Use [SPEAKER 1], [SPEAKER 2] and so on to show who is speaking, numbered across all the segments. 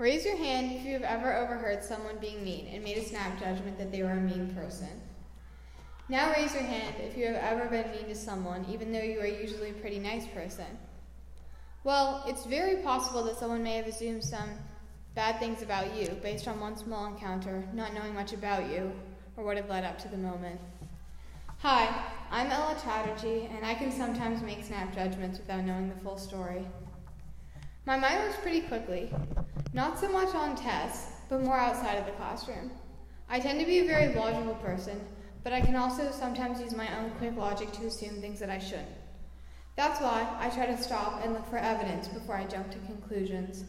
[SPEAKER 1] Raise your hand if you have ever overheard someone being mean and made a snap judgment that they were a mean person. Now raise your hand if you have ever been mean to someone, even though you are usually a pretty nice person. Well, it's very possible that someone may have assumed some bad things about you based on one small encounter, not knowing much about you or what had led up to the moment. Hi, I'm Ella Chatterjee, and I can sometimes make snap judgments without knowing the full story. My mind works pretty quickly, not so much on tests, but more outside of the classroom. I tend to be a very logical person, but I can also sometimes use my own quick logic to assume things that I shouldn't. That's why I try to stop and look for evidence before I jump to conclusions.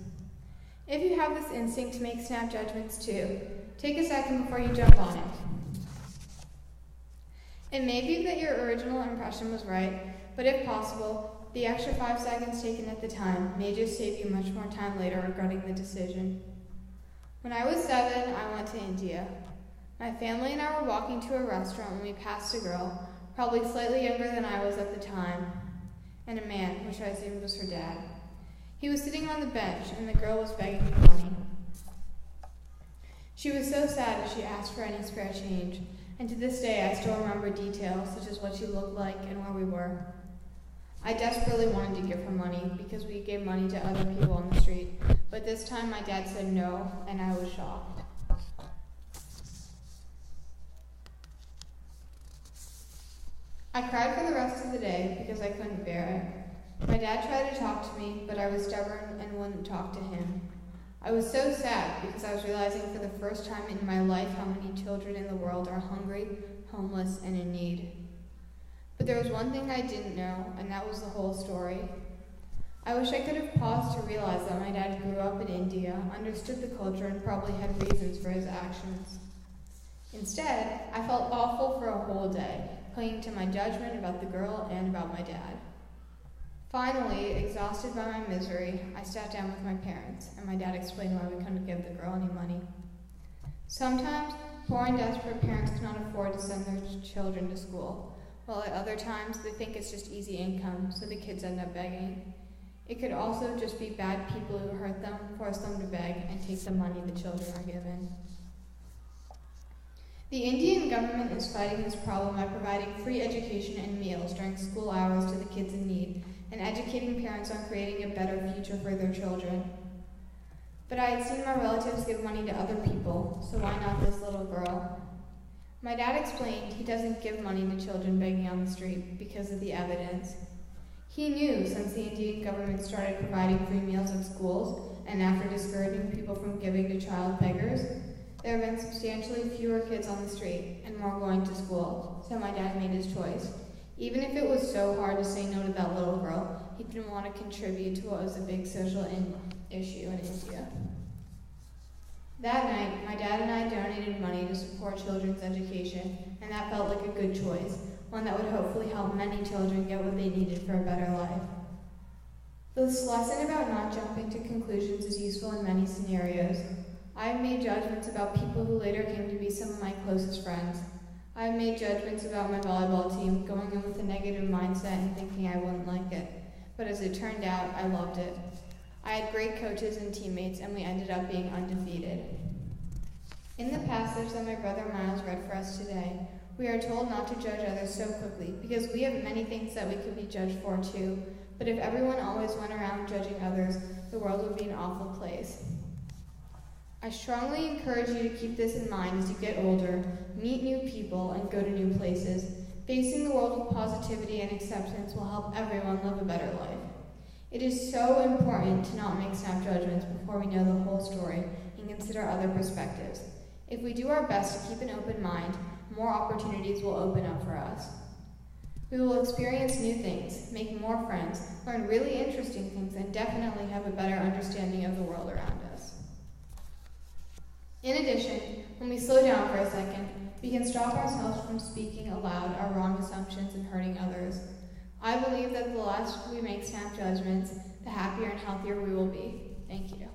[SPEAKER 1] If you have this instinct to make snap judgments too, take a second before you jump on it. It may be that your original impression was right, but if possible, the extra 5 seconds taken at the time may just save you much more time later regretting the decision. When I was 7, I went to India. My family and I were walking to a restaurant when we passed a girl, probably slightly younger than I was at the time, and a man, which I assumed was her dad. He was sitting on the bench, and the girl was begging for money. She was so sad as she asked for any spare change, and to this day I still remember details such as what she looked like and where we were. I desperately wanted to give her money because we gave money to other people on the street, but this time my dad said no, and I was shocked. I cried for the rest of the day because I couldn't bear it. My dad tried to talk to me, but I was stubborn and wouldn't talk to him. I was so sad because I was realizing for the first time in my life how many children in the world are hungry, homeless, and in need. But there was one thing I didn't know, and that was the whole story. I wish I could have paused to realize that my dad grew up in India, understood the culture, and probably had reasons for his actions. Instead, I felt awful for a whole day, clinging to my judgment about the girl and about my dad. Finally, exhausted by my misery, I sat down with my parents, and my dad explained why we couldn't give the girl any money. Sometimes, poor and desperate parents cannot afford to send their children to school, while at other times they think it's just easy income, so the kids end up begging. It could also just be bad people who hurt them, force them to beg, and take the money the children are given. The Indian government is fighting this problem by providing free education and meals during school hours to the kids in need, and educating parents on creating a better future for their children. But I had seen my relatives give money to other people, so why not this little girl? My dad explained he doesn't give money to children begging on the street because of the evidence. He knew since the Indian government started providing free meals at schools, and after discouraging people from giving to child beggars, there have been substantially fewer kids on the street and more going to school, so my dad made his choice. Even if it was so hard to say no to that little girl, he didn't want to contribute to what was a big social issue in India. That night, my dad and I donated money to support children's education, and that felt like a good choice, one that would hopefully help many children get what they needed for a better life. This lesson about not jumping to conclusions is useful in many scenarios. I have made judgments about people who later came to be some of my closest friends. I have made judgments about my volleyball team, going in with a negative mindset and thinking I wouldn't like it. But as it turned out, I loved it. I had great coaches and teammates, and we ended up being undefeated. In the passage that my brother Miles read for us today, we are told not to judge others so quickly, because we have many things that we could be judged for too. But if everyone always went around judging others, the world would be an awful place. I strongly encourage you to keep this in mind as you get older, meet new people, and go to new places. Facing the world with positivity and acceptance will help everyone live a better life. It is so important to not make snap judgments before we know the whole story and consider other perspectives. If we do our best to keep an open mind, more opportunities will open up for us. We will experience new things, make more friends, learn really interesting things, and definitely have a better understanding of the world around us. In addition, when we slow down for a second, we can stop ourselves from speaking aloud our wrong assumptions and hurting others. I believe that the less we make snap judgments, the happier and healthier we will be. Thank you.